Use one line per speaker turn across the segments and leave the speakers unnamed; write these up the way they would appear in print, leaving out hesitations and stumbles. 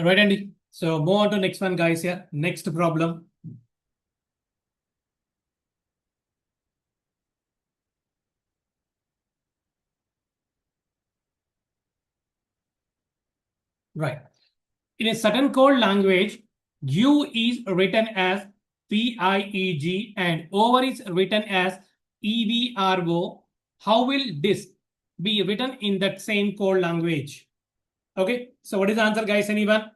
Right, Andy. So move on to next one, guys. Here, next problem. Right. In a certain code language, U is written as PIEG and over is written as EVRO. How will this be written in that same code language? Okay. So what is the answer, guys? Anyone?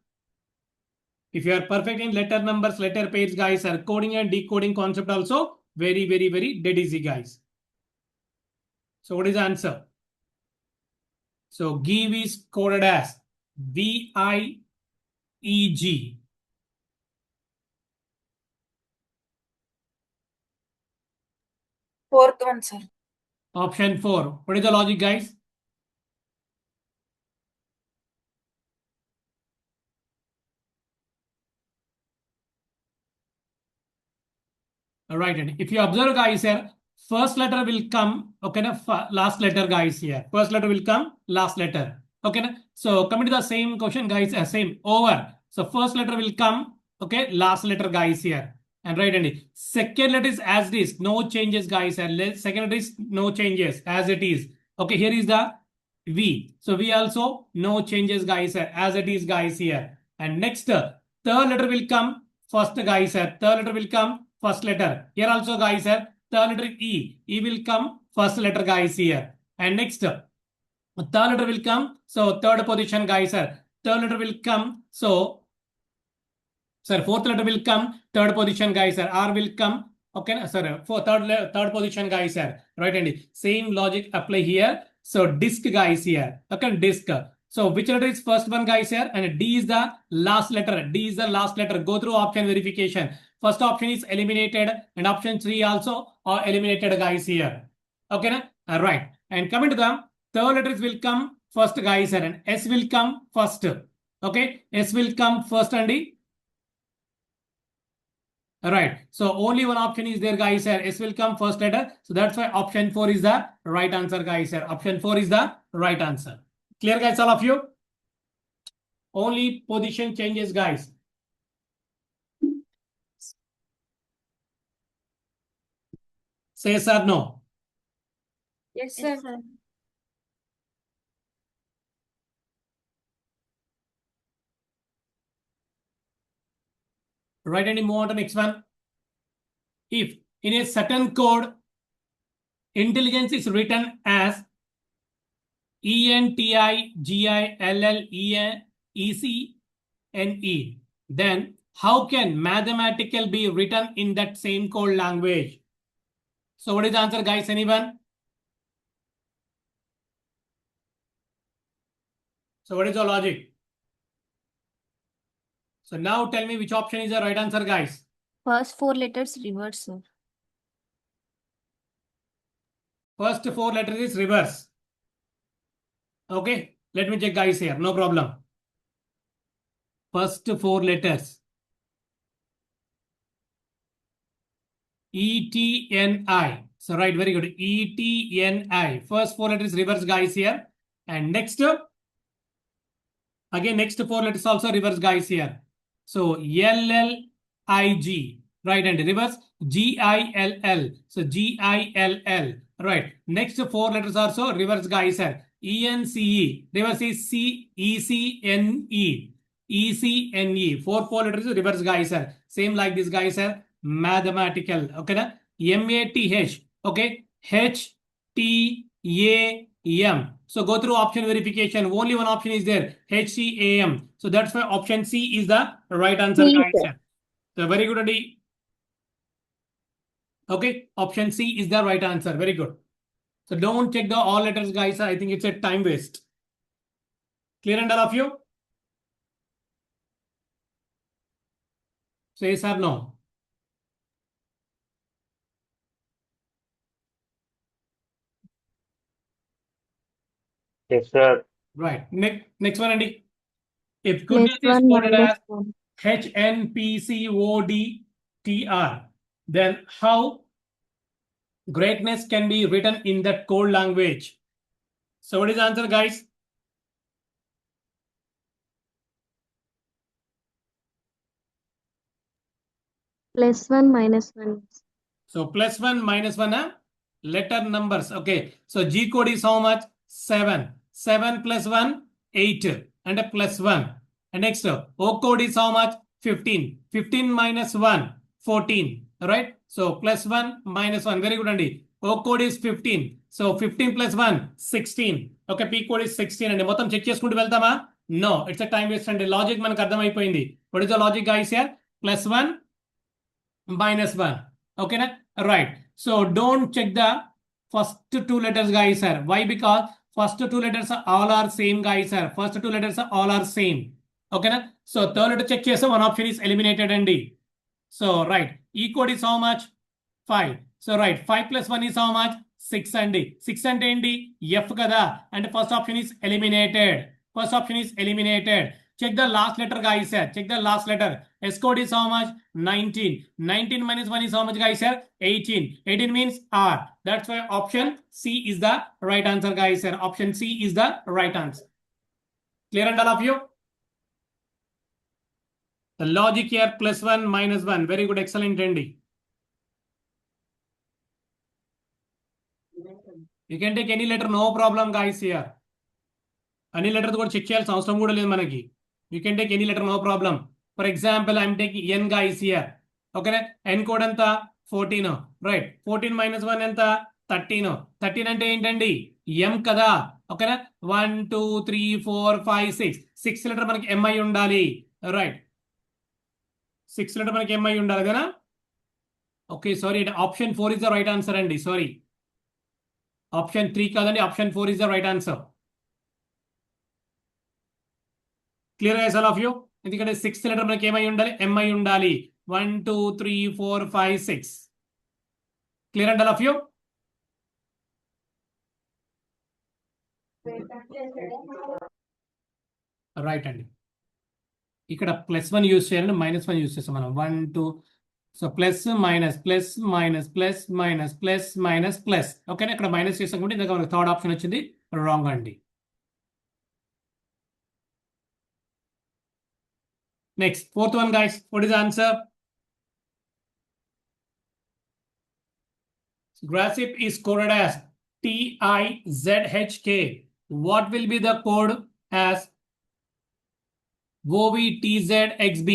If you are perfect in letter numbers, letter pairs, guys, are coding and decoding concept also very, very, very dead easy, guys. So what is the answer? So give is coded as VIEG.
Fourth one, sir.
Option 4. What is the logic, guys? All right. And if you observe, guys, here, first letter will come. Okay. Last letter, guys, here. First letter will come, last letter. Okay. So coming to the same question, guys, same over. So first letter will come. Okay. Last letter, guys, here. And right. And second letter is as it is. No changes, guys. And second letter is no changes as it is. Okay. Here is the V. So we also no changes, guys, as it is, guys, here. And next, third letter will come first, guys, third letter will come first letter. Here also, guys, third letter E. E will come first letter, guys, here. And next, third letter will come. So third position, guys, third letter will come. So, sir, fourth letter will come. Third position, guys, sir. R will come. Okay, sorry, for third position, guys, sir. Right, and same logic apply here. So disk, guys, here. Okay, disk. So which letter is first one, guys, here? And D is the last letter. D is the last letter. Go through option verification. First option is eliminated, and option 3 also are eliminated, guys, here. Okay, right. And coming to the third letters will come first, guys, here, and S will come first. Okay, S will come first, and D. Right. So only one option is there, guys, here. S will come first letter. So that's why option 4 is the right answer, guys, here. Option 4 is the right answer. Clear, guys, all of you? Only position changes, guys. Say yes or no.
Yes, sir.
Right, and move on to next one. If in a certain code, intelligence is written as ENTIGILLENECNE, then how can mathematical be written in that same code language? So what is the answer, guys? Anyone? So what is the logic? So now tell me which option is the right answer, guys.
First 4 letters reverse, sir.
First 4 letters is reverse. Okay, let me check, guys, here. No problem. First 4 letters. ETNI. So right, very good. ETNI. First 4 letters reverse, guys, here. And next, again, next 4 letters also reverse, guys, here. So LLIG. Right, and reverse GILL. So GILL. Right. Next 4 letters also reverse, guys, here. ENCE. Reverse is CECNE. ECNE. 4 letters reverse, guys, here. Same like this, guys, here. Mathematical. Okay, na? MATH. Okay. HTAM. So go through option verification. Only one option is there. HCAM. So that's why option C is the right answer, guys. So very good, Adi. Okay. Option C is the right answer. Very good. So don't check the all letters, guys. I think it's a time waste. Clear, and all of you? So yes or no?
Yes, sir.
Right. Next one, Andy. If goodness
Next
is
one,
coded as
-1.
HNPCODTR, then how greatness can be written in that code language? So what is the answer, guys?
+1 -1.
So +1 -1 letter numbers. Okay. So G code is how much? 7. 7 plus 1, 8 and a +1. And next O code is how much? 15. 15 minus 1, 14. Right? So +1 -1. Very good, Andy. O code is 15. So 15 plus 1, 16. Okay, P code is 16 అండి. మొత్తం check చేసుకుంటూ వెళ్తామా? No, it's a time waste అండి. Logic మనకు అర్థమైపోయింది. What is the logic, guys, here? +1 -1. Okay, na? Right. So don't check the first two letters, guys, sir. Why? Because first two letters are all are same, guys, sir. First two letters are all are same. Okay, na? So third letter check chesa, one option is eliminated and D. So right, E code is how much? 5. So right, 5 plus 1 is how much? 6 and D. 6 and D, F kada. And the first option is eliminated. First option is eliminated. Check the last letter, guys, sir. Check the last letter. S code is how much? 19. 19 minus 1 is how much, guys, sir? 18. 18 means R. That's why option C is the right answer, guys, sir. Option C is the right answer. Clear and all of you? The logic here, +1 -1. Very good, excellent, Andy. You can take any letter, no problem, guys, here. Any letter కూడా check చేయాల్సిన అవసరం కూడా లేదు మనకి. You can take any letter, no problem. For example, I'm taking N, guys, here. Okay, N code ఎంత? 14. Right. 14 minus 1 ఎంత? 13. 13 అంటే ఏంటండి? M కదా. ఓకేనా? 1 2 3 4 5 6. 6 లెటర్ మనకి M అయి ఉండాలి. రైట్. 6 లెటర్ మనకి M అయి ఉండాలి కదా. Okay, sorry, option 4 is the right answer అండి. సారీ, ఆప్షన్ 3 కాదండి, option 4 is the right answer. Clear గా ఆల్ ఆఫ్ యూ? ఎందుకంటే 6th లెటర్ మనకి ఏమై ఉండాలి? M అయి ఉండాలి. 1 2 3 4 5 6. Clear and all of you? Right అండి. ఇక్కడ +1 యూజ్ చేయాలంటే -1 యూజ్ చేస్తాం మనం. 1 2. So plus minus plus minus plus minus plus minus plus. ఓకేనా? ఇక్కడ మైనస్ చేసాకుంటే ఇందాక మనకి థర్డ్ ఆప్షన్ వచ్చింది రాంగ్ అండి. Next, fourth one, guys. What is the answer? Grasip is coded as TIZHK. What will be the code as OVTZXB?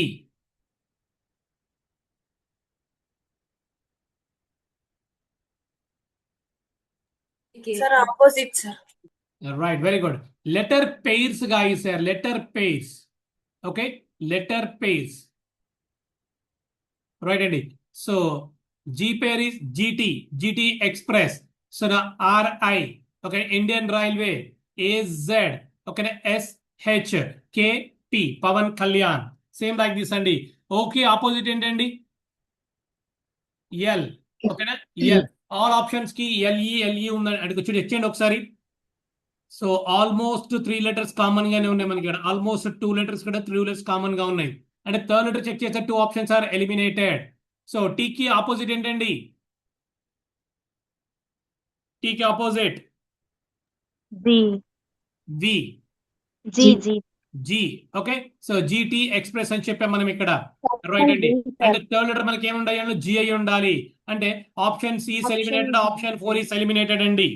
Sir, opposite, sir.
Right, very good. Letter pairs, guys, here. Letter pairs. Okay, letter pairs. Right, Andy. So G pair is GT Express. So now RI, okay, Indian Railway. AZ, okay, SH, KP, Pavan Kalyan. Same like this, Andy. Okay, opposite end, Andy. L, okay, L. All options ki LE ఉందని అడిగి చూడండి, ఎక్కండి ఒకసారి. So almost 3 letters common గానే ఉన్నాయి మనకి ఇక్కడ. Almost 2 letters కూడా 3 letters కామన్ గా ఉన్నాయి. అంటే థర్డ్ లెటర్ చెక్ చేస్తే 2 options are eliminated. So T కి ఆపోజిట్ ఏంటండి? టీ కి opposite G. Okay, so GT express అని చెప్పాం మనం ఇక్కడ. రైట్ అండి. అంటే థర్డ్ లెటర్ మనకి ఏముండాలి? జీ అయి ఉండాలి. అంటే option C is eliminated, option 4 is eliminated అండి.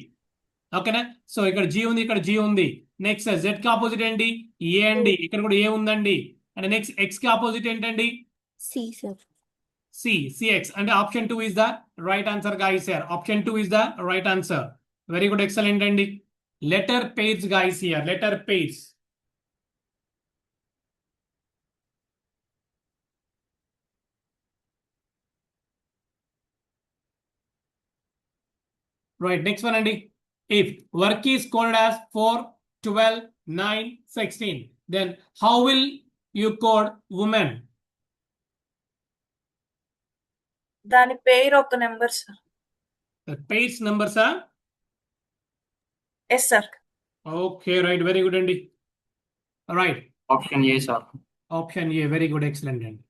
ఓకేనా? సో ఇక్కడ జీ ఉంది, ఇక్కడ జీ ఉంది. నెక్స్ట్ జెడ్ కి ఆపోజిట్ ఏంటి? ఏ అండి. ఇక్కడ కూడా ఏ ఉందండి. అండ్ నెక్స్ట్ ఎక్స్ కి ఆపోజిట్ ఏంటండి?
C, sir.
సిఎక్స్. అంటే option 2 is the right answer, guys. Here option 2 is the right answer. Very good, excellent అండి. Letter pairs, guys, here letter pairs. Right, next one, Andy. If work is coded as 4, 12, 9, 16, then how will you code woman?
దాని పేరు ఒక number, sir.
The page numbers are?
Yes, sir.
Okay, right, very good, Andy. All right.
Option A, sir.
Option A, very good, excellent, Andy.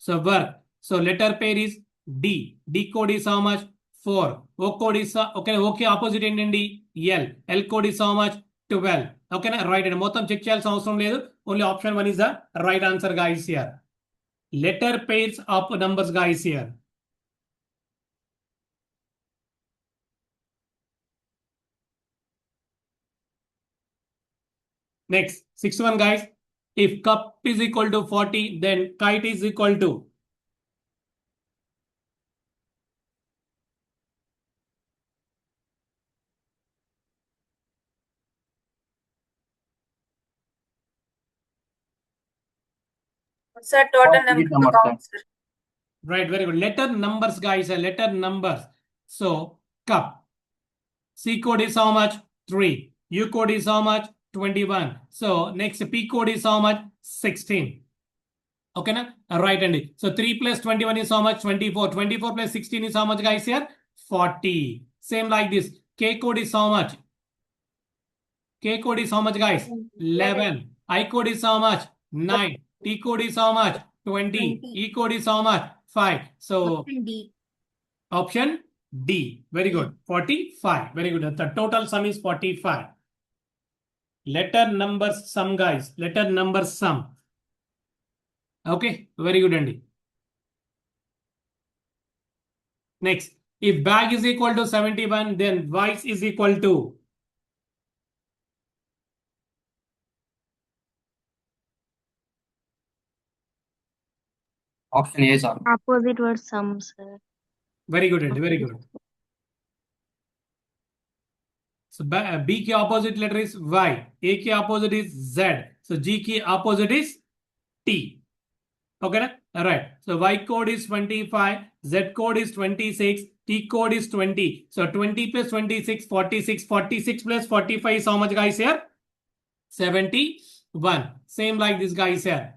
So work. So letter pair is D. D code is how much? 4. O code is okay. Okay, opposite ఏంటండి? L. L code is how much? 12. Okay, right. And మొత్తం check చేయాల్సిన అవసరం లేదు. Only option 1 is the right answer, guys, here. letter pairs of numbers guys here. Next, 61 guys. If cup is equal to 40, then kite is equal to.
Sir, total
Digit
number
number,
count, sir.
Right, very good. Letter numbers, guys. Letter numbers. So, cup. C code is how much? 3. U code is how much? 21. So, next P code is how much? 16. Okay, na? Right, Andy. So, 3 plus 21 is how much? 24. 24 plus 16 is how much, guys, here? 40. Same like this. K code is how much? K code is how much, guys? 11. I code is how much? 9. T code is how much? 20.
20.
E code is how much? 5. So,
Option D.
option D. Very good. 45. Very good. The total sum is 45. Letter numbers sum, guys. Letter numbers sum. Okay. Very good, Andy. Next. If bag is equal to 71, then vice is equal to.
option A, sir.
Opposite word sum, sir.
Very good, Andy. Very good. So B की opposite letter is Y. A की opposite is Z. So G की opposite is T. Okay, na? All right. So Y code is 25. Z code is 26. T code is 20. So 20 plus 26, 46. 46 plus 45 is how much, guys, here? 71. Same like this, guys, here.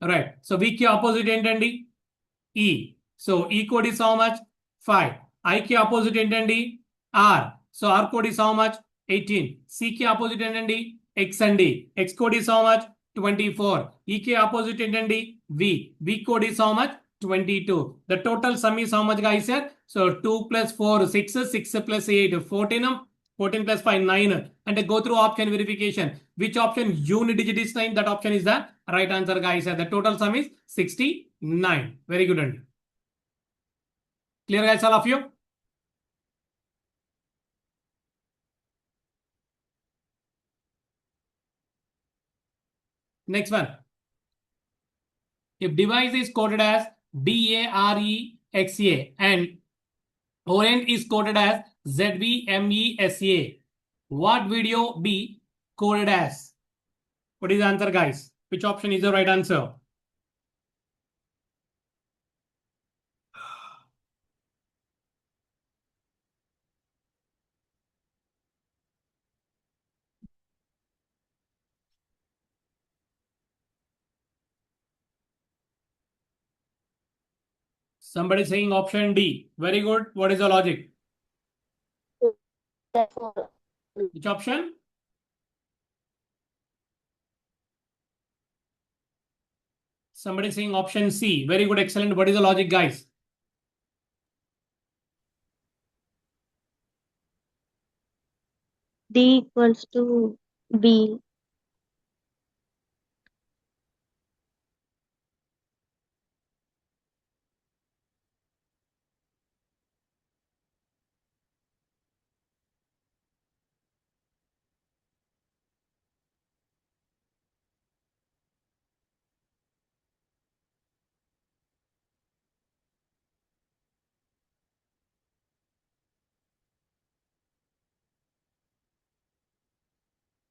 All right. So V की opposite ఏంటండి? E. So E code is how much? 5. I की opposite ఏంటండి? R. So R code is how much? 18. C की opposite ఏంటండి? X అండి. X code is how much? 24. E की opposite ఏంటండి? V. V code is how much? 22. The total sum is how much, guys, here? So 2 plus 4, 6. 6 plus 8, 14. 14 plus 5, 9. And go through option verification. Which option unit digit is 9? That option is the right answer, guys. The total sum is 69. Very good, Andy. Clear, guys, all of you? Next one. If device is coded as DAREXA and Orient is coded as ZVMESA, what video be coded as? What is the answer, guys? Which option is the right answer? Somebody saying option D. Very good. What is the logic? Which option? Somebody saying option C. Very good. Excellent. What is the logic, guys?
D equals to B.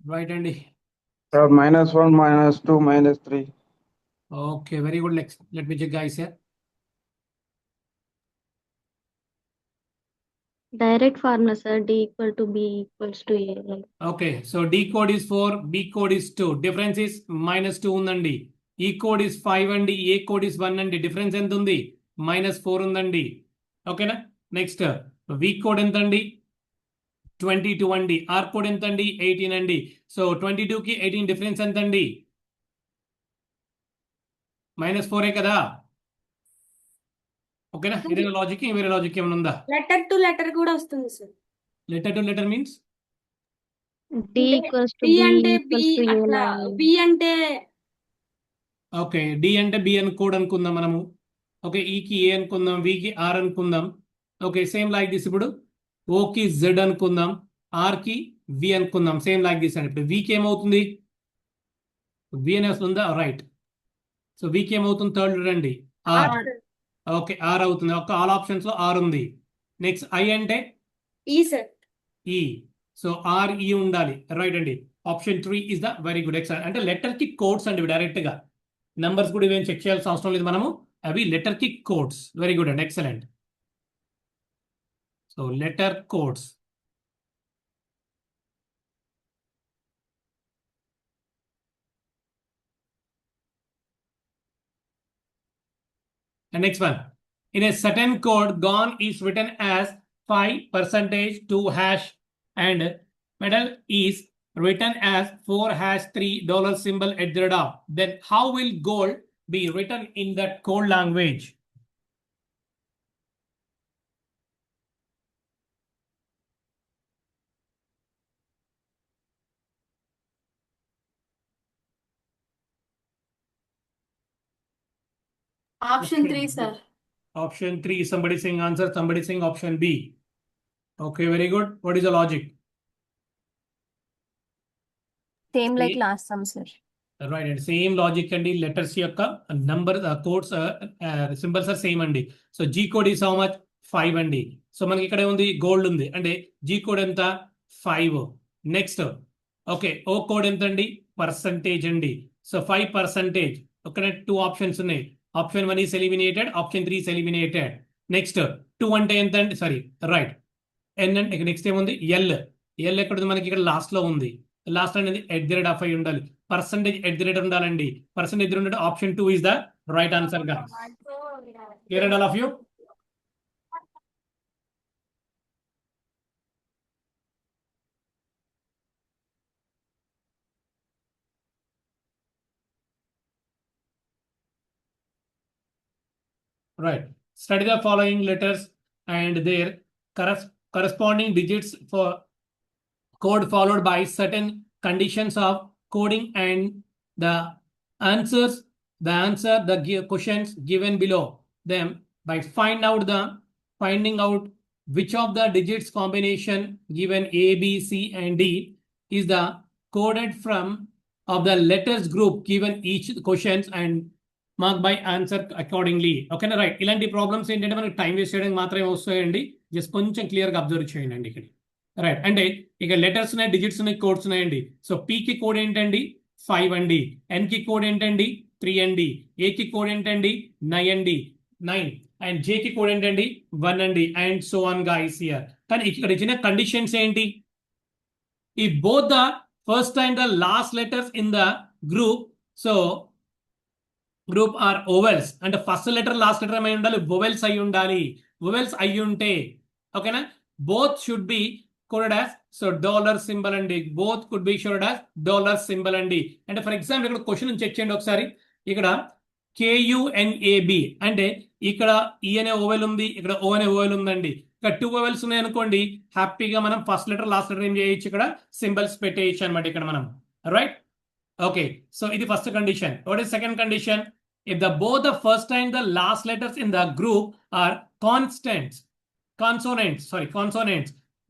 Right, Andy.
Sir, -1, -2, -3.
Okay, very good. Let me check, guys, here.
Direct formula, sir. D equal to B equals to A.
Okay, so D code is 4, B code is 2. Difference is -2 ఉందండి. E code is 5 అండి. A code is 1 అండి. Difference ఎంత ఉంది? -4 ఉందండి. ఓకేనా? Next V code ఎంత అండి? 22 అండి. R code ఎంత అండి? 18 అండి. సో 22 కి 18 డిఫరెన్స్ ఎంత అండి? -4 కదా? ఓకేనా? ఇదే లాజిక్, వేరే లాజిక్ ఏమైనా ఉందా?
లెటర్ టు లెటర్ కూడా వస్తుంది సార్.
Letter to letter means
D equals to
B
B
అంటే బి
equals to A
అట్లా
line.
బి అంటే
ఓకే, డి అంటే బి కోడ్ అనుకుందాం మనము. ఓకే, ఈకి ఏ అనుకుందాం, వికి ఆర్ అనుకుందాం. Okay, same like this. ఇప్పుడు ఓకి జెడ్ అనుకుందాం, ఆర్కి వి అనుకుందాం. సేమ్ లైక్ దిస్ అండి. ఇప్పుడు వికి ఏమవుతుంది? వి అని వస్తుందా? రైట్. సో వికి ఏమవుతుంది? థర్డ్ రండి, ఆర్.
R.
ఓకే, ఆర్ అవుతుంది. ఒక ఆల్ ఆప్షన్స్ లో ఆర్ ఉంది. నెక్స్ట్ ఐ అంటే
E, sir.
ఈ. సో ఆర్ ఈ ఉండాలి. రైట్ అండి. Option 3 is the very good. Excellent. అంటే లెటర్ కి కోడ్స్ అండి డైరెక్ట్ గా. నంబర్స్ కూడా ఇవేం చెక్ చేయాల్సిన అవసరం లేదు మనము. అవి లెటర్ కి కోడ్స్. వెరీ గుడ్ అండి, excellent. So letter codes. And next one. In a certain code, gone is written as 5% 2 hash and medal is written as 4 hash $3 symbol at the end of. Then how will gold be written in that code language?
Option 3, sir.
Option 3, somebody saying answer, somebody saying option B. Okay, very good. What is the logic?
Same like
See?
last sum, sir.
Right, and same logic and the letters యొక్క number codes symbols are same అండి. So G code is how much? 5 అండి. So మనకి ఇక్కడ ఉంది gold ఉంది అంటే G code ఎంత? 5. Next okay, O code ఎంత అండి? పర్సంటేజ్ అండి. సో 5%. ఓకే, 2 ఆప్షన్స్ ఉన్నాయి. Option 1 is eliminated, option 3 is eliminated. Next 2 అంటే ఎంత అండి? Sorry, right. N అంటే నెక్స్ట్ ఏముంది? L. L ఎక్కడ ఉంది మనకి? ఇక్కడ లాస్ట్ లో ఉంది. లాస్ట్ అనేది @ అయి ఉండాలి. పర్సంటేజ్ @ ఉండాలండి. పర్సంటేజ్ ఉండాలి. Option 2 is the right answer గా. Clear and all of you? Right. Study the following letters and their corresponding digits for code followed by certain conditions of coding and the answer, the questions given below them by finding out which of the digits combination given A, B, C, and D is the coded from of the letters group given each questions and mark by answer accordingly. ఓకేనా? Right. ఇలాంటి problems ఏంటంటే మనకి time waste చేయడానికి మాత్రమే వస్తాయండి. Just కొంచెం క్లియర్గా observe చేయండి ఇక్కడ. రైట్, అంటే ఇక లెటర్స్ ఉన్నాయి, డిజిట్స్ ఉన్నాయి, కోడ్స్ ఉన్నాయండి. సో పీకి కోడ్ ఏంటండి? 5 అండి. ఎన్కి కోడ్ ఏంటండి? 3 అండి. ఏకి కోడ్ ఏంటండి? 9 అండ్ జేకి కోడ్ ఏంటండి? 1 అండి. And so on guys here. కానీ ఇక్కడ ఇచ్చిన కండిషన్స్ ఏంటి? ఈ both the first and the last letters in the group, so group are vowels. అంటే ఫస్ట్ లెటర్ లాస్ట్ లెటర్ ఏమై ఉండాలి? వొవెల్స్ అయి ఉండాలి. వొవెల్స్ అయి ఉంటే ఓకేనా, both should be coded as so dollar symbol అండి. Both could be showed as dollar symbol అండి. అంటే ఫర్ ఎగ్జాంపుల్ ఇక్కడ క్వశ్చన్ చెక్ చేయండి ఒకసారి. ఇక్కడ KUNAB అంటే ఇక్కడ ఈ అనే ఓవెల్ ఉంది, ఇక్కడ O అనే ఓవెల్ ఉందండి. ఇక్కడ 2 ఓవెల్స్ ఉన్నాయి అనుకోండి, హ్యాపీగా మనం ఫస్ట్ లెటర్ లాస్ట్ లెటర్ ఏం చేయొచ్చు? ఇక్కడ సింబల్స్ పెట్టేయచ్చు అనమాట ఇక్కడ మనం. Right. Okay, so it is first condition. What is second condition? If both the first and the last letters in the group are consonants,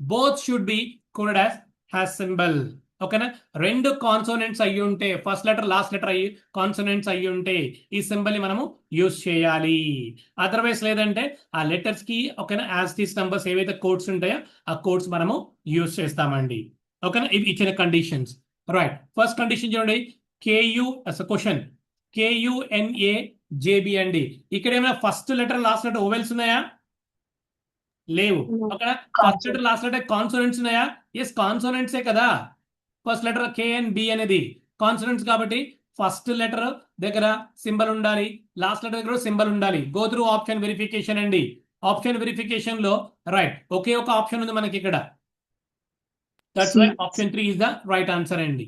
both should be coded as hash symbol. Okay na? రెండు consonants అయ్యి ఉంటే, first letter last letter అయ్యి consonants అయ్యి ఉంటే ఈ symbol ని మనము use చేయాలి. అదర్వైజ్ లేదంటే ఆ లెటర్స్ కి ఓకేనా యాజ్ దీస్ నంబర్స్ ఏవైతే కోడ్స్ ఉంటాయో ఆ కోడ్స్ మనము యూజ్ చేస్తామండి. ఓకేనా? ఇవి ఇచ్చిన కండిషన్స్. రైట్. ఫస్ట్ కండిషన్ చూడండి, క్వశ్చన్ KUNAJB అండి. ఇక్కడ ఏమైనా first letter last letter vowels ఉన్నాయా? లేవు. Okay, first letter last letter consonants ఉన్నాయా? ఎస్, కాన్సోనెంట్సే కదా. ఫస్ట్ లెటర్ KNB అనేది కాన్సోనెంట్స్ కాబట్టి ఫస్ట్ లెటర్ దగ్గర సింబల్ ఉండాలి, లాస్ట్ లెటర్ దగ్గర సింబల్ ఉండాలి. గో త్రూ ఆప్షన్ వెరిఫికేషన్ అండి. ఆప్షన్ వెరిఫికేషన్ లో రైట్ ఒకే ఒక ఆప్షన్ ఉంది మనకి ఇక్కడ. That's why option 3 is the right answer అండి.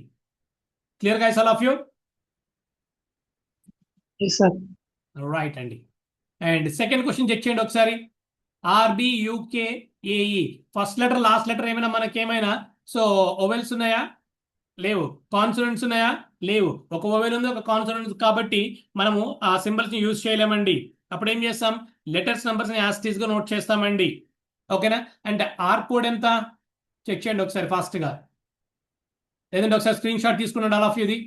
Clear guys, all of you?
Yes, sir.
Right అండి. అండ్ సెకండ్ క్వశ్చన్ చెక్ చేయండి ఒకసారి. RBUKAE first letter last letter ఏమైనా మనకేమైనా సో ఓవెల్స్ ఉన్నాయా? లేవు. కాన్సోనెంట్స్ ఉన్నాయా? లేవు. ఒక ఓవెల్ ఉంది, ఒక కాన్సోనెంట్ ఉంది కాబట్టి మనము ఆ సింబల్స్ ని యూజ్ చేయలేమండి. అప్పుడు ఏం చేస్తాం, లెటర్స్ నంబర్స్ ని యాజ్ టీజ్ గా నోట్ చేస్తామండి. ఓకేనా? అంటే ఆర్ కోడ్ ఎంత చెక్ చేయండి ఒకసారి ఫాస్ట్ గా, లేదంటే ఒకసారి స్క్రీన్ షాట్ తీసుకున్నాడు ఆల్ ఆఫ్ ఇది.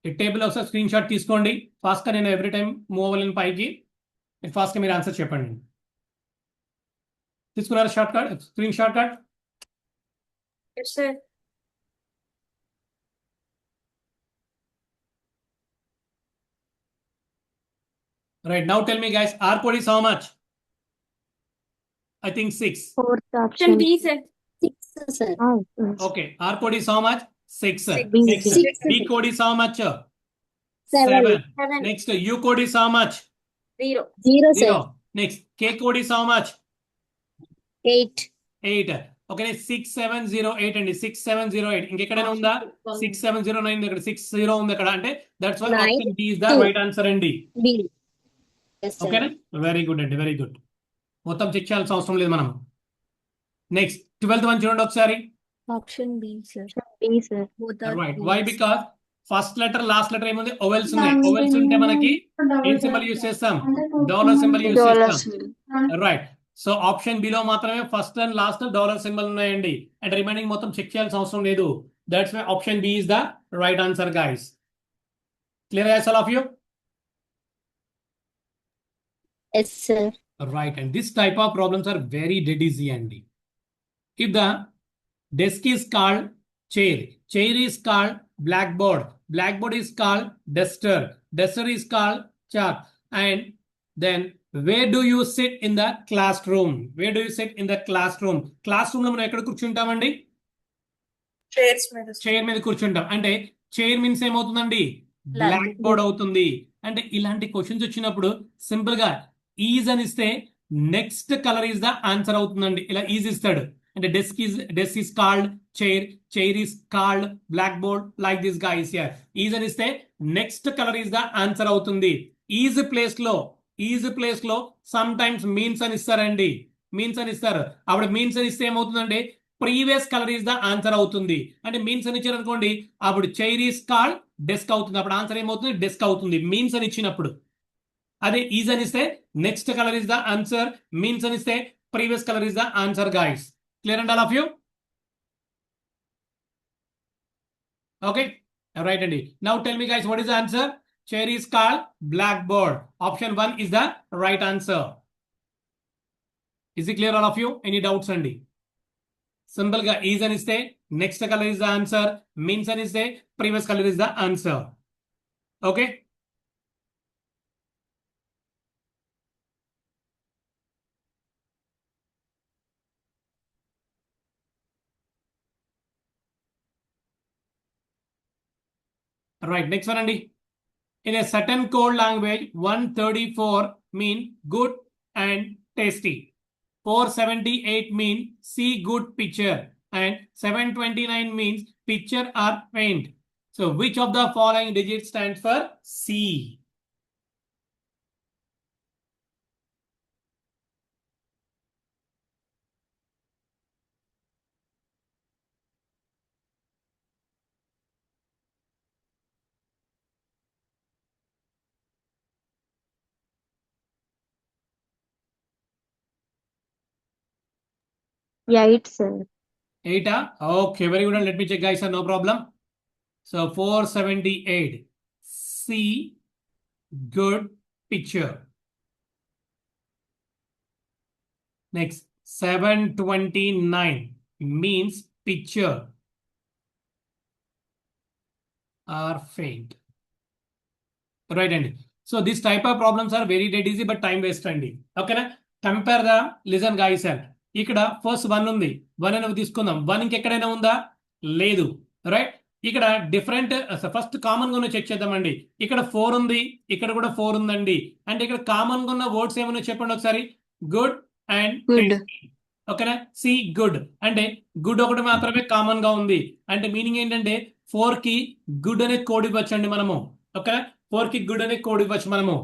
ఈ టేబుల్ ఒకసారి స్క్రీన్ షాట్ తీసుకోండి ఫాస్ట్ గా. నేను ఎవ్రీ టైం మూవ్ అవ్వలేను పైకి, ఫాస్ట్ గా మీరు ఆన్సర్ చెప్పండి. తీసుకున్నారా short cut, screen short cut?
Yes, sir.
Right, now tell me guys, R code is how much? I think 6.
Fourth
Option
option.
B, sir.
Sir. Oh, yes.
Okay, R code is how much? 6.
Six.
Next,
Six.
B code is how much?
7.
7.
Next, U code is how much?
0.
0, sir.
0. Next, K code is how much?
8.
8. Okay, 6708 and 6708. ఇంకెక్కడైనా ఉందా? 6709 ఇక్కడ 60 ఉంది అక్కడ, అంటే that's why
9,
option B is the
2.
right answer అండి.
B. Yes, sir.
ఓకేనా? Very good అండి, very good. మొత్తం చెక్ చేయాల్సిన అవసరం లేదు మనం. నెక్స్ట్ 12th వన్ చూడండి ఒకసారి.
Option B, sir. B, sir. Both are
right,
B,
why
sir.
Because first letter last letter ఏముంది, ఓవెల్స్ ఉన్నాయి. ఓవెల్స్ ఉంటే మనకి ఏం సింబల్ యూజ్ చేస్తాం? డాలర్ సింబల్ యూజ్ చేస్తాం. రైట్, సో ఆప్షన్ బి లో మాత్రమే first and last dollar symbol ఉన్నాయండి, అండ్ రిమైనింగ్ మొత్తం చెక్ చేయాల్సిన అవసరం లేదు. That's why option B is the right answer guys. Clear guys all of you?
Yes, sir.
Right, and this type of problems are very dead easy andy. If the desk is called chair, chair is called blackboard, blackboard is called duster, duster is called chalk, and then where do you sit in the classroom? Where do you sit in the classroom? Classroom లో మనం ఎక్కడ కూర్చుంటామండి?
Chairs మీద.
Chair మీద కూర్చుంటాం. అంటే chair means ఏమవుతుందండి? Black board అవుతుంది. అంటే ఇలాంటి క్వశ్చన్స్ వచ్చినప్పుడు సింపుల్ గా ఈజ్ అని ఇస్తే next colour is the answer అవుతుందండి. ఇలా ఈజ్ ఇస్తాడు అంటే desk is called chair, chair is called black board, like this guys here. Is అని ఇస్తే next colour is the answer అవుతుంది. ఈజ్ ప్లేస్ లో సమ్ టైమ్స్ మీన్స్ అని ఇస్తారండి, మీన్స్ అని ఇస్తారు. అప్పుడు మీన్స్ అని ఇస్తే ఏమవుతుందంటే previous colour is the answer అవుతుంది. అంటే మీన్స్ అని ఇచ్చారు అనుకోండి, అప్పుడు చైర్ ఈస్ కాల్డ్ డెస్క్ అవుతుంది. అప్పుడు ఆన్సర్ ఏమవుతుంది? డెస్క్ అవుతుంది మీన్స్ అని ఇచ్చినప్పుడు. అదే ఈజ్ అని ఇస్తే next colour is the answer, means అని ఇస్తే previous colour is the answer guys. Clear and all of you? Okay, right అండి. Now tell me guys, what is the answer? Chair is called black board. Option 1 is the right answer. Is it clear all of you? Any doubts అండి? Simple గా is అని ఇస్తే next colour is the answer, means అని ఇస్తే previous colour is the answer. Okay, right, next one andy. In a certain code language 134 mean good and tasty, 478 mean see good picture, and 729 means picture or paint. So which of the following digits stands for C?
Yeah, 8, sir.
8. Okay, very good. And let me check, guys. No problem. So 478. See good picture. Next, 729 means picture or faint. Right, Andy. So this type of problems are very dead easy, but time waste, Andy. Okay, na? Compare the listen, guys. ఇక్కడ first 1 ఉంది, 1 అనేది తీసుకుందాం. 1 ఇంకెక్కడైనా ఉందా? లేదు. Right, ఇక్కడ different first common గా ఉన్న చెక్ చేద్దామండి. ఇక్కడ 4 ఉంది, ఇక్కడ కూడా 4 ఉందండి. అంటే ఇక్కడ కామన్ గా ఉన్న వర్డ్స్ ఏమన్నా చెప్పండి ఒకసారి. Good and tasty. ఓకేనా? సి గుడ్ అంటే గుడ్ ఒకటి మాత్రమే కామన్ గా ఉంది. అంటే మీనింగ్ ఏంటంటే 4 కి గుడ్ అనే కోడ్ ఇవ్వచ్చు అండి మనము. ఓకేనా? 4 కి గుడ్ అనే కోడ్ ఇవ్వచ్చు మనము.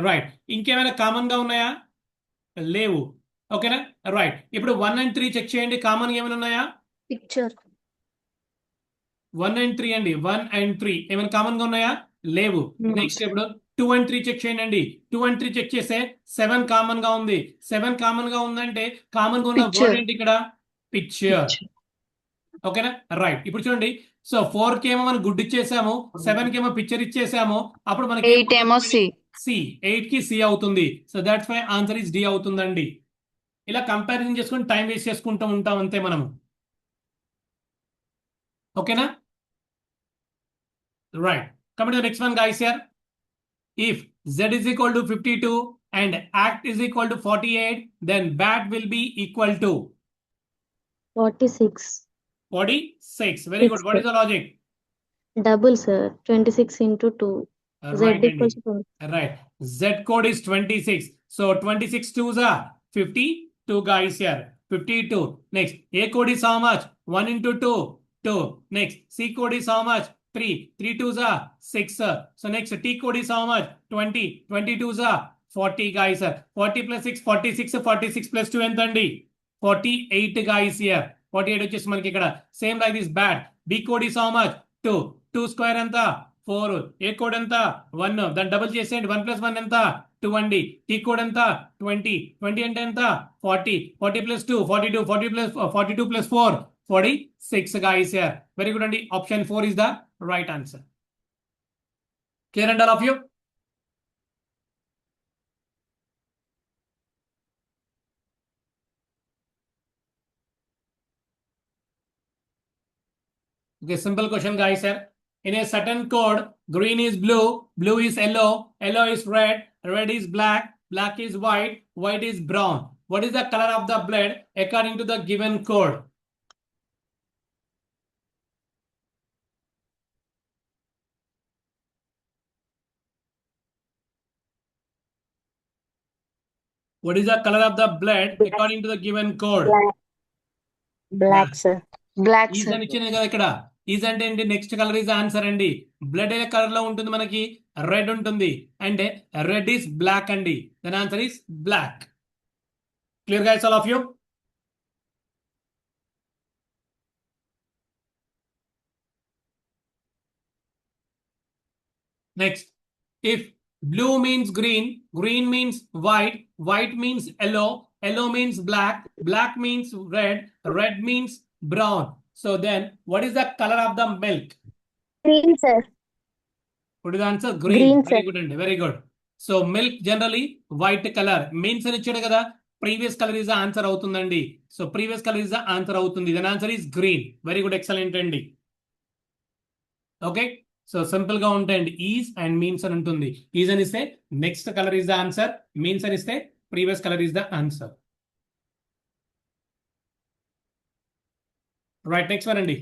రైట్, ఇంకేమైనా కామన్ గా ఉన్నాయా? లేవు. ఓకేనా? రైట్, ఇప్పుడు 1 and 3 చెక్ చేయండి. కామన్ ఏమైనా ఉన్నాయా?
Picture.
1 and 3 అండి. 1 and 3 ఏమైనా కామన్ గా ఉన్నాయా? లేవు.
No,
నెక్స్ట్ ఇప్పుడు 2 and 3 చెక్ చేయండి. 2 and 3 చెక్ చేస్తే 7 కామన్ గా ఉంది. 7 కామన్ గా ఉందంటే కామన్ గా ఉన్న
Picture.
వర్డ్ ఏంటి ఇక్కడ? పిక్చర్. ఓకేనా? రైట్. ఇప్పుడు చూడండి. సో 4 కి ఏమో మనం గుడ్ ఇచ్చేసాము, 7 కి ఏమో పిక్చర్ ఇచ్చేసాము. అప్పుడు మనకి
8 ఏమో సి.
సి, 8 కి సి అవుతుంది. So that's why answer is D అవుతుందండి. ఇలా కంపారిజన్ చేసుకుని టైం వేస్ట్ చేసుకుంటూ ఉంటాం అంతే మనము. ఓకేనా? Right. Coming to next one guy's here. If z is equal to 52 and act is equal to 48, then bat will be equal to
46.
46. Very good. What is the logic?
Double, sir. 26 into 2. Z
Right,
equals
Andy.
to
Right. Z code is 26. So 26 twos are 52 guys here. 52. Next, A code is how much? 1 into 2, 2. Next, C code is how much? 3. 3 twos are 6. So next, T code is how much? 20. 20 twos are 40 guys. 40 plus 6, 46. 46 plus 2 ఎంత అండి? 48 guys here. 48 వచ్చేసి మనకి ఇక్కడ same like this bat. B code is how much? 2. 2 square ఎంత? 4. ఏ code ఎంత? 1. దాన్ని double చేసేయండి. 1 plus 1 ఎంత? 2 అండి. టీ కోడ్ ఎంత? 20. 20 అంటే ఎంత? 40. 40 plus 2, 42. 42 plus 4, 46 guys here. Very good అండి. Option 4 is the right answer. Clear and all of you? Okay, simple question guys here. In a certain code, green is blue, blue is yellow, yellow is red, red is black, black is white, white is brown. What is the color of the blood according to the given code? What is the color of the blood according to the given code?
Black sir. Black
is
sir.
అని ఇచ్చింది కదా ఇక్కడ. Is అంటే ఏంటి? Next colour is answer అండి. Blood ఏ colour లో ఉంటుంది మనకి? రెడ్ ఉంటుంది. అంటే రెడ్ ఈస్ బ్లాక్ అండి. Then answer is black. Clear guys all of you? Next, if blue means green, green means white, white means yellow, yellow means black, black means red, red means brown. So then, what is the color of the milk?
green, sir.
What is the answer? Green.
Green,
Very
sir.
good and very good. So milk generally white color. Means అని ఇచ్చాడు కదా. Previous color is the answer అవుతుందండి. So previous color is the answer అవుతుంది. Then answer is green. Very good, excellent అండి. Okay. So simple గా ఉంటాయండి. Is and means అని ఉంటుంది. ఈజ్ అని ఇస్తే next colour is the answer. Means అని ఇస్తే previous colour is the answer. Right. Next one అండి.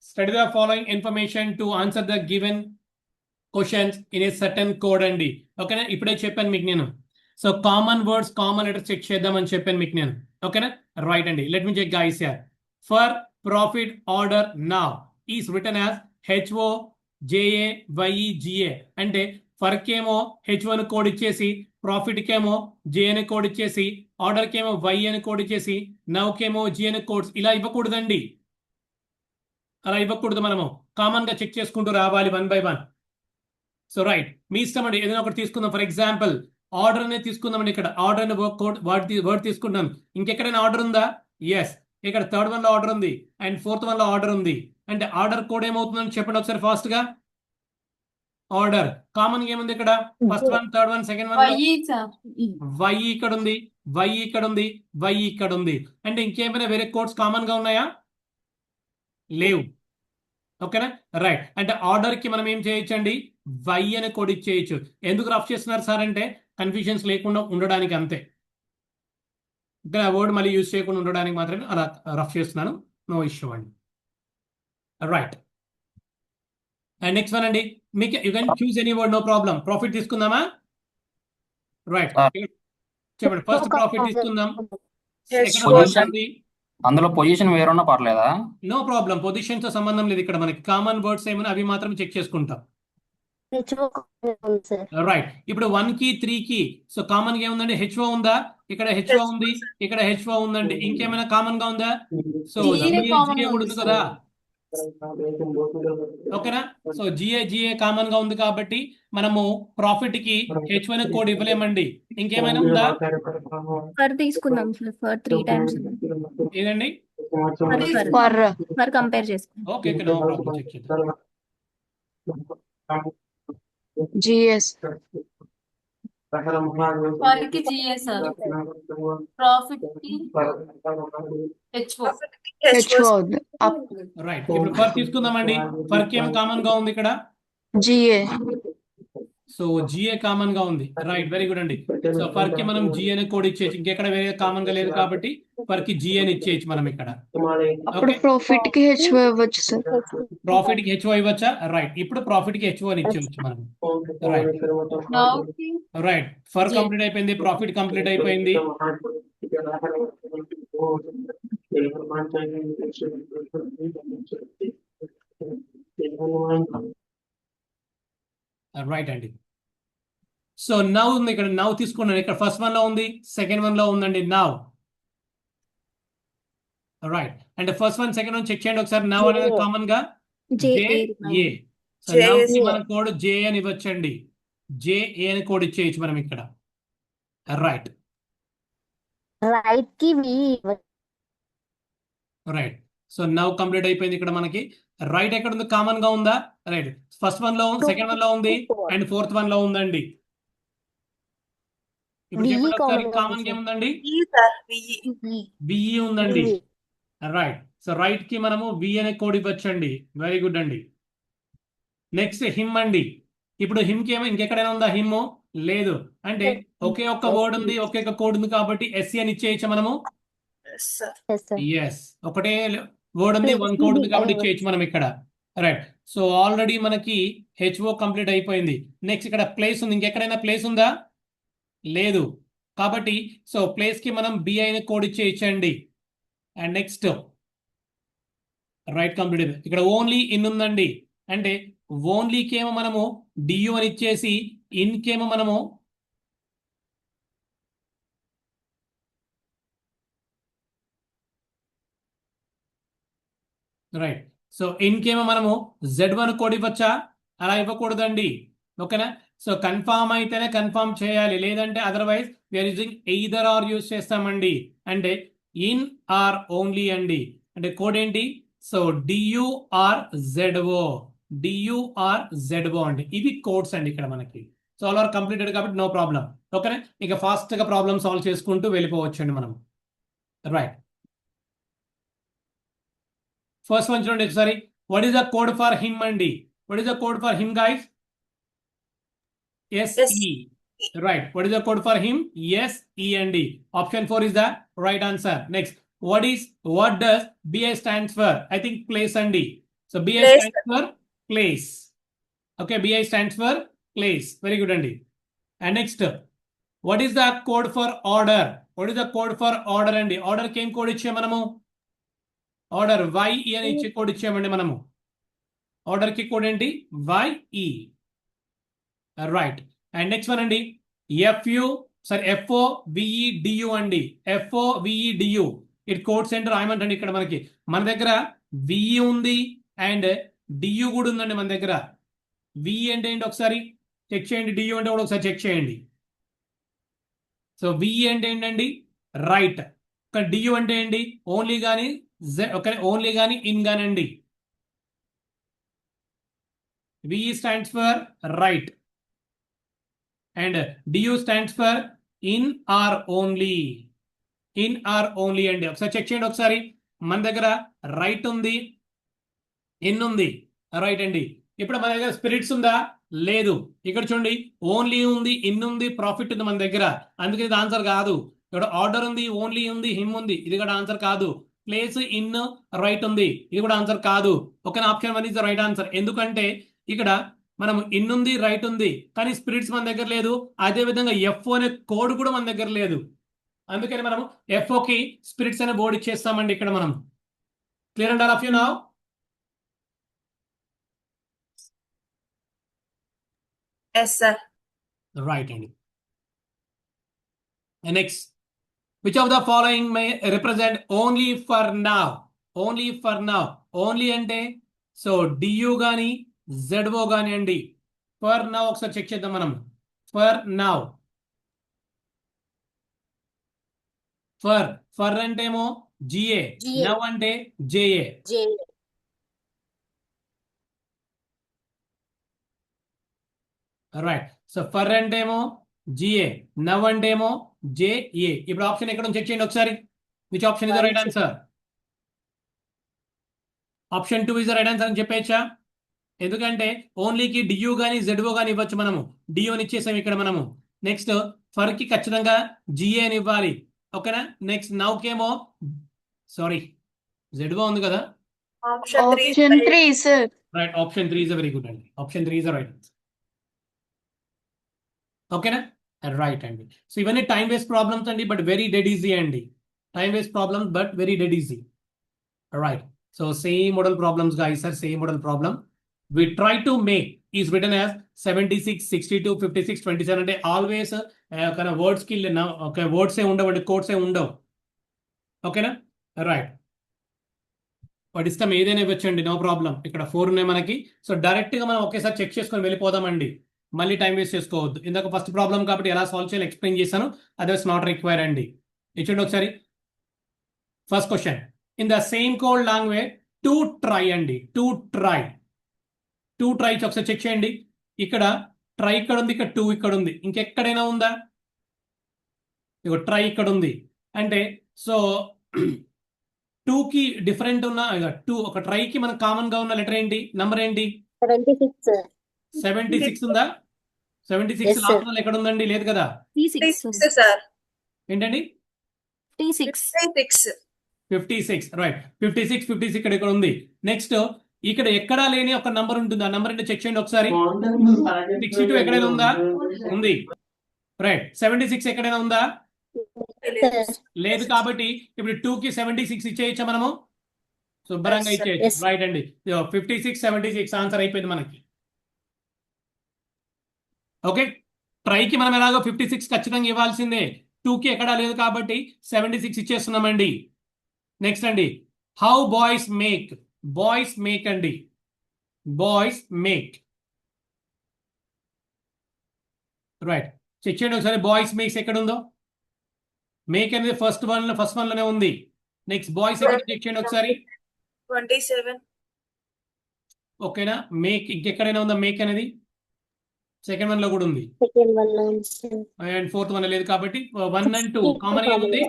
Study the following information to answer the given questions in a certain code అండి. ఓకేనా? ఇప్పుడే చెప్పాను మీకు నేను. So common words, common letters check చేద్దామని చెప్పాను మీకు నేను. ఓకేనా? రైట్ అండి. Let me check guys here. For profit order now is written as HOJAYEGA. అంటే ఫర్ కేమో H1 కోడ్ ఇచ్చేసి, ప్రాఫిట్ కేమో J అని కోడ్ ఇచ్చేసి, ఆర్డర్ కేమో Y అని కోడ్ ఇచ్చేసి, నవ్ కేమో G అని కోడ్స్ ఇలా ఇవ్వకూడదండి. అలా ఇవ్వకూడదు. మనము కామన్ గా చెక్ చేసుకుంటూ రావాలి 1 by 1. సో రైట్, మీ ఇష్టం అండి. ఏదైనా ఒకటి తీసుకుందాం. ఫర్ ఎగ్జాంపుల్ ఆర్డర్ అనేది తీసుకుందామండి. ఇక్కడ ఆర్డర్ అనే కోడ్ వర్డ్ తీసుకుంటాం. ఇంకెక్కడైనా ఆర్డర్ ఉందా? ఎస్. ఇక్కడ థర్డ్ వన్ లో ఆర్డర్ ఉంది అండ్ ఫోర్త్ వన్ లో ఆర్డర్ ఉంది. అంటే ఆర్డర్ కోడ్ ఏమవుతుందని చెప్పండి ఒకసారి ఫాస్ట్ గా. ఆర్డర్ కామన్ గా ఏముంది ఇక్కడ? First one, third one, second one. Y ఇక్కడ ఉంది, వై ఇక్కడ ఉంది, వై ఇక్కడ ఉంది. అంటే ఇంకేమైనా వేరే కోడ్స్ కామన్ గా ఉన్నాయా? లేవు. ఓకేనా? రైట్. అంటే ఆర్డర్ కి మనం ఏం చేయొచ్చండి? వై అనే కోడ్ ఇచ్చేయచ్చు. ఎందుకు రఫ్ చేస్తున్నారు సార్ అంటే కన్ఫ్యూజన్స్ లేకుండా ఉండడానికి అంతే. ఇక్కడ ఆ వర్డ్ మళ్ళీ యూజ్ చేయకుండా ఉండడానికి మాత్రమే అలా రఫ్ చేస్తున్నాను. నో ఇష్యూ అండి. రైట్. అండ్ నెక్స్ట్ వన్ అండి. మీకు you can choose any word, no problem. Profit తీసుకుందామా? రైట్. చెప్పండి. ఫస్ట్ ప్రాఫిట్ తీసుకుందాం.
అందులో పొజిషన్ వేరున్నా పర్లేదా?
No problem. పొజిషన్ తో సంబంధం లేదు. ఇక్కడ మనకి కామన్ వర్డ్స్ ఏమైనా అవి మాత్రం చెక్ చేసుకుంటాం. రైట్. ఇప్పుడు 1 కి 3 కి సో కామన్ గా ఏముందండి? HO ఉందా? ఇక్కడ HO ఉంది, ఇక్కడ HO ఉందండి. ఇంకేమైనా కామన్ గా ఉందా? సో ఉంది కదా. ఓకేనా? సో జిఏ కామన్ గా ఉంది కాబట్టి మనము ప్రాఫిట్ కి H1 కోడ్ ఇవ్వలేమండి. ఇంకేమైనా ఉందా?
ఫర్ తీసుకుందాం సార్, ఫర్ 3 టైమ్స్
ఏదండి?
ఫర్ కంపేర్ చేసుకుందాం.
Okay okay, no problem, check చేద్దాం.
GS.
ఫర్ కి జిఏ సార్, ప్రాఫిట్ కి హెచ్ఓ.
HO. Up.
రైట్, ఇప్పుడు ఫర్ తీసుకుందామండి. ఫర్ కి ఏం కామన్ గా ఉంది ఇక్కడ?
GA.
సో జిఏ కామన్ గా ఉంది. రైట్, వెరీ గుడ్ అండి. సో ఫర్ కి మనం జిఏ ని కోడ్ ఇచ్చేయచ్చు, ఇంకెక్కడ వేరే కామన్ గా లేదు కాబట్టి ఫర్ కి జిఏ ని ఇచ్చేయచ్చు మనం ఇక్కడ.
అప్పుడు ప్రాఫిట్ కి HO ఇవ్వచ్చు సార్.
ప్రాఫిట్ కి హెచ్ఓ ఇవ్వచ్చా? రైట్, ఇప్పుడు ప్రాఫిట్ కి హెచ్ఓ అని ఇచ్చేయచ్చు మనం. రైట్
నౌ కి
రైట్, ఫర్ కంప్లీట్ అయిపోయింది, ప్రాఫిట్ కంప్లీట్ అయిపోయింది. రైట్ అండి. సో నౌ ఉంది ఇక్కడ, నౌ తీసుకున్నాను. ఇక్కడ ఫస్ట్ వన్ లో ఉంది, సెకండ్ వన్ లో ఉందండి నౌ. రైట్, అంటే first one second one check చేయండి ఒకసారి. నౌ అనేది కామన్ గా
JA.
JA. So
JA.
Now కి మన కోడ్ జే అని ఇవ్వచ్చండి. JA అని కోడ్ ఇచ్చేయచ్చు మనం ఇక్కడ. రైట్
రైట్ కి V
right, so now complete అయిపోయింది ఇక్కడ మనకి. రైట్ ఎక్కడ ఉంది? కామన్ గా ఉందా? రైట్, ఫస్ట్ వన్ లో ఉంది, సెకండ్ వన్ లో ఉంది, అండ్ ఫోర్త్ వన్ లో ఉందండి. ఇప్పుడు
VE
చెప్పండి ఒకసారి,
common గా
కామన్
ఉంది
గా ఏముందండి?
ఈ సార్ VE.
బిఈ ఉందండి. రైట్, సో రైట్ కి మనము వి అనే కోడ్ ఇవ్వచ్చండి. వెరీ గుడ్ అండి. నెక్స్ట్ హిమ్ అండి. ఇప్పుడు హిమ్ కి ఏమో ఇంకెక్కడైనా ఉందా హిమ్? లేదు, అంటే ఒకే ఒక్క వర్డ్ ఉంది, ఒకే ఒక్క కోడ్ ఉంది కాబట్టి ఎస్సీ అని ఇచ్చేయచ్చు మనము.
Yes, sir.
ఎస్, ఒకటే వర్డ్ ఉంది, వన్ కోడ్ ఉంది కాబట్టి ఇచ్చేయచ్చు మనం ఇక్కడ. రైట్, సో ఆల్రెడీ మనకి హెచ్ఓ కంప్లీట్ అయిపోయింది. నెక్స్ట్ ఇక్కడ ప్లేస్ ఉంది, ఇంకెక్కడైనా ప్లేస్ ఉందా? లేదు, కాబట్టి సో ప్లేస్ కి మనం బిఐ అని కోడ్ ఇచ్చేయచ్చండి. And next right complete. ఇక్కడ ఓన్లీ ఇన్ ఉందండి, అంటే ఓన్లీకి ఏమో మనము డియు అని ఇచ్చేసి ఇన్కేమో మనము రైట్, సో ఇన్కేమో మనము Z1 కోడ్ ఇవ్వచ్చా? అలా ఇవ్వకూడదండి. ఓకేనా? సో కన్ఫామ్ అయితేనే కన్ఫామ్ చేయాలి, లేదంటే otherwise we are using either or use చేస్తామండి. అంటే ఇన్ ఆర్ ఓన్లీ అండి. అంటే కోడ్ ఏంటి? సో DURZO అండి. ఇవి కోడ్స్ అండి ఇక్కడ మనకి. సో ఆల్ ఆర్ కంప్లీటెడ్ కాబట్టి నో ప్రాబ్లం. ఓకేనా? ఇక ఫాస్ట్ గా ప్రాబ్లమ్ సాల్వ్ చేసుకుంటూ వెళ్ళిపోవచ్చు అండి మనం. రైట్, ఫస్ట్ వన్ చూడండి ఒకసారి. What is the code for him అండి? What is the code for him guys? SE. Right. What is the code for him? SE అండి. Option 4 is the right answer. Next, what does BI stands for? I think place అండి. So BI
Place.
stands for place. Okay, BI stands for place. Very good అండి. And next, what is the code for order? What is the code for order అండి? Order కి ఏం code ఇచ్చాము మనము? Order YE అని ఇచ్చే code ఇచ్చామండి మనము. Order కి కోడ్ ఏంటి? YE. Right, and next one అండి. FOVEDU అండి. FOVEDU ఇది కోడ్ సెంటర్ రాయమంటండి. ఇక్కడ మనకి మన దగ్గర విఈ ఉంది అండ్ డియు కూడా ఉందండి మన దగ్గర. విఈ అంటే ఏంటి ఒకసారి చెక్ చేయండి, డియు అంటే కూడా ఒకసారి చెక్ చేయండి. సో విఈ అంటే ఏంటండి? రైట్. డియు అంటే ఏంటి? ఓన్లీ కానీ ఓన్లీ కానీ ఇన్ గానండి. VE stands for right and DU stands for in or only. In or only అండి. ఒకసారి చెక్ చేయండి ఒకసారి. మన దగ్గర రైట్ ఉంది, ఇన్ ఉంది. రైట్ అండి. ఇప్పుడు మన దగ్గర స్పిరిట్స్ ఉందా? లేదు. ఇక్కడ చూడండి, ఓన్లీ ఉంది, ఇన్ ఉంది, ప్రాఫిట్ ఉంది మన దగ్గర. అందుకే ఇది ఆన్సర్ కాదు. ఇక్కడ ఆర్డర్ ఉంది, ఓన్లీ ఉంది, హిమ్ ఉంది, ఇది కూడా ఆన్సర్ కాదు. ప్లేస్, ఇన్, రైట్ ఉంది, ఇది కూడా ఆన్సర్ కాదు. ఓకేనా? Option 1 is the right answer. ఎందుకంటే ఇక్కడ మనం ఇన్ ఉంది, రైట్ ఉంది, కానీ స్పిరిట్స్ మన దగ్గర లేదు. అదే విధంగా FO అనే కోడ్ కూడా మన దగ్గర లేదు. అందుకని మనం FOకి స్పిరిట్స్ అనే బోర్డు ఇచ్చేస్తామండి ఇక్కడ మనం. Clear and all of you now?
Yes, sir.
Right అండి. Next, which of the following may represent only for now? Only for now. Only అంటే సో డియు కానీ జెడ్ఓ కానీ అండి ఫర్ నౌ ఒకసారి చెక్ చేద్దాం మనం. ఫర్ నౌ ఫర్ అంటే ఏమో జిఏ, నవ్ అంటే జేఏ. రైట్. సో ఫర్ అంటే ఏమో జిఏ, నవ్ అంటే ఏమో జేఏ. ఇప్పుడు ఆప్షన్ ఎక్కడ చెక్ చేయండి ఒకసారి. Which option is the right answer? Option 2 is the right answer అని చెప్పేచ్చా? ఎందుకంటే ఓన్లీకి డియు కానీ జెడ్ఓ కానీ ఇవ్వచ్చు మనము. డియోని ఇచ్చేసాం ఇక్కడ మనము. నెక్స్ట్ ఫర్ కి ఖచ్చితంగా జిఏ అని ఇవ్వాలి. ఓకేనా? నెక్స్ట్ నౌకేమో సారీ జెడ్ఓ ఉంది కదా.
Option 3 is
Option
right.
3, sir.
Right. Option 3 is very good అండి. Option 3 is the right answer. ఓకేనా? రైట్ అండి. సో ఇవన్నీ టైం వేస్ట్ ప్రాబ్లమ్స్ అండి, బట్ వెరీ డెడ్ ఈజీ అండి. Time waste problems but very dead easy. Right. So same model problems guys sir, same model problem we try to make is written as 76, 62, 56, 27 అంటే always kind of words కి okay words ఏ ఉండవు అండి, codes ఏ ఉండవు. ఓకేనా? Right. వాటి ఇష్టం ఏదైనా ఇవ్వచ్చండి, no problem. ఇక్కడ 4 ఉన్నాయి మనకి. సో డైరెక్ట్ గా మనం ఒకేసారి చెక్ చేసుకొని వెళ్ళిపోదామండి. మళ్ళీ టైం వేస్ట్ చేసుకోవద్దు. ఇందాక ఫస్ట్ ప్రాబ్లం కాబట్టి ఎలా సాల్వ్ చేయాలో ఎక్స్ప్లెయిన్ చేశాను. అదర్స్ నాట్ రిక్వైర్ అండి. ఇచ్చండి ఒకసారి. First question. In the same code language to try అండి. టు ట్రై ఒకసారి చెక్ చేయండి. ఇక్కడ ట్రై ఇక్కడ ఉంది, ఇక్కడ 2 ఇక్కడ ఉంది. ఇంకెక్కడైనా ఉందా? ఇక ట్రై ఇక్కడ ఉంది అంటే సో 2 కి డిఫరెంట్ ఉన్న 2 ఒక ట్రై కి మనకు కామన్ గా ఉన్న లెటర్ ఏంటి, నంబర్ ఏంటి? 76 ఉందా? 76 లాస్ట్ వన్ ఎక్కడ ఉందండి? లేదు కదా.
36
sir.
ఏంటండి?
36
56 రైట్. 56 ఇక్కడ ఉంది. నెక్స్ట్ ఇక్కడ ఎక్కడా లేని ఒక నంబర్ ఉంటుంది. ఆ నంబర్ ఏంటో చెక్ చేయండి ఒకసారి. 62 ఎక్కడైనా ఉందా? ఉంది. రైట్. 76 ఎక్కడైనా ఉందా? లేదు. కాబట్టి ఇప్పుడు 2 కి 76 ఇచ్చేయచ్చా మనము? శుభ్రంగా ఇచ్చేయచ్చు. రైట్ అండి. 56, 76 ఆన్సర్ అయిపోయింది మనకి. ఓకే. ట్రైకి మనం ఎలాగో 56 ఖచ్చితంగా ఇవ్వాల్సిందే. 2 కి ఎక్కడా లేదు కాబట్టి 76 ఇచ్చేస్తున్నామండి. నెక్స్ట్ అండి, how boys make. Boys make అండి. Boys make. రైట్. చెక్ చేయండి ఒకసారి. బాయ్స్ మేక్స్ ఎక్కడ ఉందో. మేక్ అనేది ఫస్ట్ వన్ లోనే ఉంది. నెక్స్ట్ బాయ్స్ ఎక్కడ చెక్ చేయండి ఒకసారి.
27.
ఓకేనా? మేక్ ఇంకెక్కడైనా ఉందా? మేక్ అనేది సెకండ్ వన్ లో కూడా ఉంది. అండ్ ఫోర్త్ వన్ లేదు కాబట్టి 1 and 2 కామన్ గా ఉంది.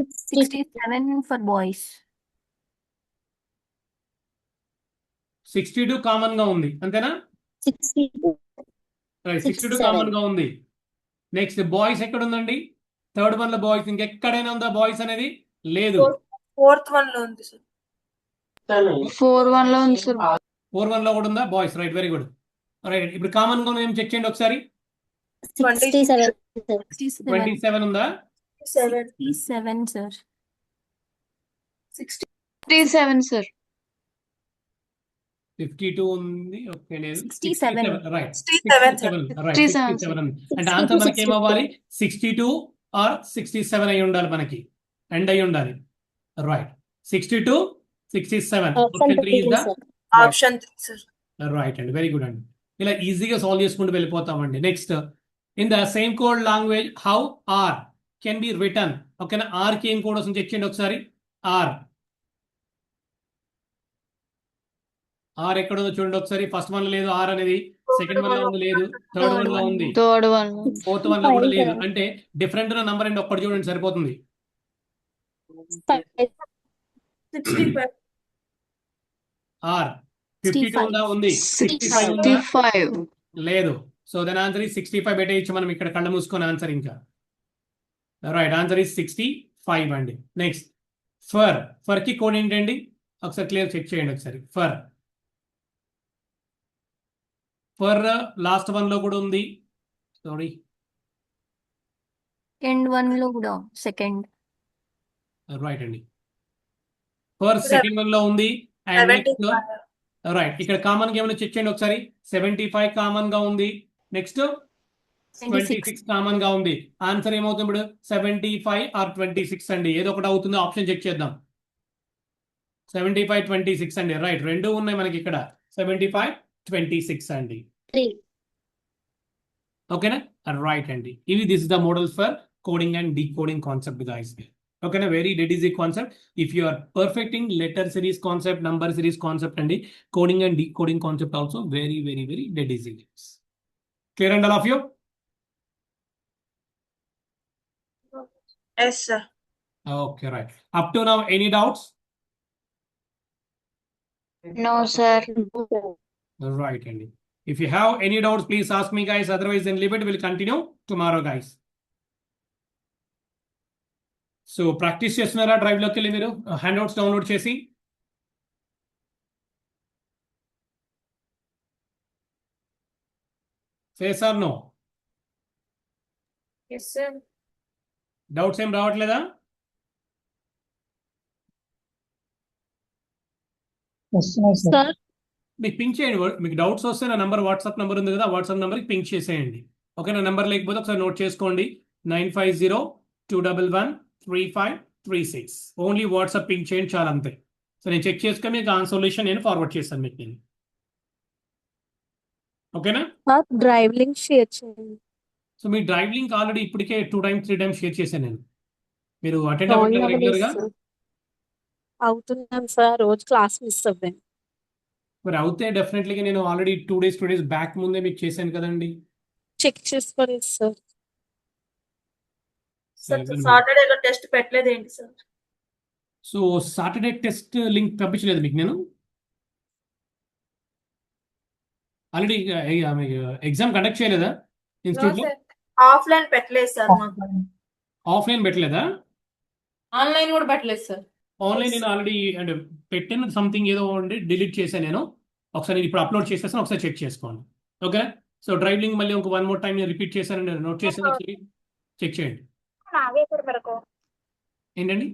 67 ఫర్ బాయ్స్.
62 కామన్ గా ఉంది. అంతేనా? 62 కామన్ గా ఉంది. నెక్స్ట్ బాయ్స్ ఎక్కడ ఉందండి? థర్డ్ వన్ లో బాయ్స్ ఇంకెక్కడైనా ఉందా? బాయ్స్ అనేది లేదు.
4th one లో ఉంది sir.
4-1 లో ఉంది, sir.
4-1 లో కూడా ఉందా? Boys. Right. Very good. Right. ఇప్పుడు కామన్ గా ఏం చెక్ చేయండి ఒకసారి. 27 ఉందా?
67 సార్.
37, sir.
52 ఉంది. ఓకే లేదు.
67.
రైట్.
67
రైట్. 67 అంటే ఆన్సర్ మనకి ఏం అవ్వాలి? 62 ఆర్ 67 అయి ఉండాలి మనకి. ఎండ్ అయి ఉండాలి. Right. 62, 67. Option 3 is the
Option 3 sir.
Right అండి. వెరీ గుడ్ అండి. ఇలా ఈజీగా సాల్వ్ చేసుకుంటూ వెళ్ళిపోతామండి. Next, in the same code language how R can be written. ఓకేనా? ఆర్ కి ఏం కోడ్ వస్తుంది చెక్ చేయండి ఒకసారి. ఆర్ ఎక్కడ ఉందో చూడండి ఒకసారి. ఫస్ట్ వన్ లో లేదు ఆర్ అనేది. సెకండ్ వన్ లో ఉంది లేదు. థర్డ్ వన్ లో ఉంది.
3rd one.
ఫోర్త్ వన్ లో కూడా లేదు. అంటే డిఫరెంట్ ఉన్న నంబర్ అండి. ఒక్కటి చూడండి సరిపోతుంది.
65.
ఆర్ 52 ఉందా? ఉంది. 65 ఉందా?
65.
లేదు. సో దెన్ ఆన్సర్ ఈస్ 65 పెట్టేయచ్చు మనం ఇక్కడ కళ్ళు మూసుకొని ఆన్సర్ ఇంకా. రైట్. ఆన్సర్ ఈస్ 65 అండి. నెక్స్ట్ ఫర్ కి కోడ్ ఏంటండి? ఒకసారి క్లియర్ చెక్ చేయండి ఒకసారి. ఫర్ లాస్ట్ వన్ లో కూడా ఉంది. సారీ.
ఎండ్ 1 లో కూడా సెకండ్.
రైట్ అండి. ఫర్ సెకండ్ వన్ లో ఉంది. And next
75.
రైట్. ఇక్కడ కామన్ గా ఏమైనా చెక్ చేయండి ఒకసారి. 75 కామన్ గా ఉంది. నెక్స్ట్ 26 కామన్ గా ఉంది. ఆన్సర్ ఏమవుతుంది ఇప్పుడు? 75 ఆర్ 26 అండి. ఏదో ఒకటి అవుతుంది. ఆప్షన్ చెక్ చేద్దాం. 75-26 అండి. రైట్, రెండు ఉన్నాయి మనకి ఇక్కడ. 75-26 అండి.
3.
ఓకేనా? రైట్ అండి. This is the model for coding and decoding concept guys. ఓకేనా? Very dead easy concept. If you are perfecting letter series concept, number series concept అండి, coding and decoding concept also very very very dead easy. Clear and all of you?
Yes, sir.
Okay, right. Up to now, any doubts?
No, sir.
Right, Andy. If you have any doubts, please ask me, guys. Otherwise, then leave it. We'll continue tomorrow, guys. So, practice చేస్తున్నారా drive లోకి వెళ్ళి మీరు handouts download చేసి? Yes or no?
Yes, sir.
Doubts ఏం రావట్లేదా?
Sir
మీకు pink చేయండి. మీకు డౌట్స్ వస్తే నా నంబర్, వాట్సాప్ నంబర్ ఉంది కదా, వాట్సాప్ నంబర్కి పింక్ చేసేయండి. ఓకే, నా నంబర్ లేకపోతే ఒకసారి నోట్ చేసుకోండి. 9502113536. ఓన్లీ వాట్సాప్ పింక్ చేయండి చాలు, అంతే. సో నేను చెక్ చేసుకొని మీకు ఆన్ సొల్యూషన్ నేను ఫార్వర్డ్ చేస్తాను మీకు నేను. ఓకేనా?
డ్రైవ్ లింక్ షేర్ చేయండి.
సో మీ డ్రైవ్ లింక్ ఆల్రెడీ ఇప్పటికే 2 times 3 times షేర్ చేశాను నేను. మీరు అటెండ్ అవ్వట్లేదు రెగ్యులర్గా?
అవుతున్నాం సార్, రోజు క్లాస్ మిస్ అవ్వాను.
మరి అవుతే డెఫినెట్లీగా నేను ఆల్రెడీ 2 days బ్యాక్ ముందే మీకు చేశాను కదండి.
చెక్ చేసుకోలేదు సార్.
సాటర్డేలో టెస్ట్ పెట్టలేదు ఏంటి sir?
So Saturday test link పంపించలేదు మీకు నేను. ఆల్రెడీ ఎగ్జామ్ కండక్ట్ చేయలేదా ఇన్స్టిట్యూట్లో?
ఆఫ్లైన్ పెట్టలేదు సార్ మాకు.
ఆఫ్లైన్ పెట్టలేదా?
ఆన్లైన్ కూడా పెట్టలేదు సార్.
ఆన్లైన్ నేను ఆల్రెడీ అంటే పెట్టిన సంథింగ్ ఏదో ఉండి డిలీట్ చేశాను నేను. ఒకసారి నేను ఇప్పుడు అప్లోడ్ చేసేస్తాను, ఒకసారి చెక్ చేసుకోండి. ఓకే, సో డ్రైవ్ లింక్ మళ్ళీ ఒక 1 more time నేను రిపీట్ చేశాను, నోట్ చేశాను, చెక్ చేయండి. ఏంటండి?